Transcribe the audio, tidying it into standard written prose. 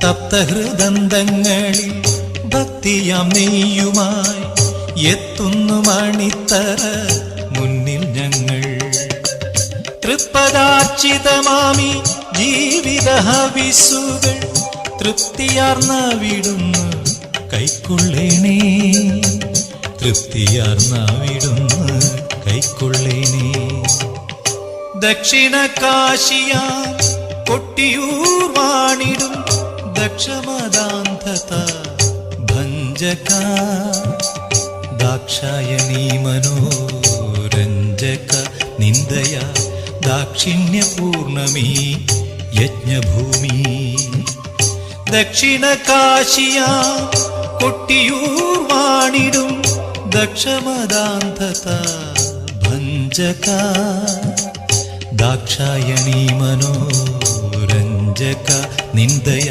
തപ്തഹൃദന്തങ്ങളിൽ ഭക്തിയാം നെയ്യുമായി എത്തുന്നു മണിത്തറ മുന്നിൽ ഞങ്ങൾ. തൃപ്പദാർച്ചിതമാമി ജീവിത ഹവിസുകൾ തൃപ്തിയാർന്ന വിടുന്നു കൈക്കൊള്ളേണേ, തൃപ്തിയാർന്ന വിടുന്നു കൈക്കൊള്ളേണേ. ദക്ഷിണ കാശിയ കൊട്ടിയൂർ വാണിടും ദക്ഷമദാന്ധത ഭഞ്ജക ദാക്ഷായണീ മനോരഞ്ജക നിന്ദയ ദാക്ഷിണ്യപൂർണമീ യജ്ഞഭൂമി. ദക്ഷിണ കാശിയ കൊട്ടിയൂർ വാണിടും ദക്ഷമദാന്ധത ഭഞ്ജക ദാക്ഷായണീ മനോരഞ്ജക നിന്ദയ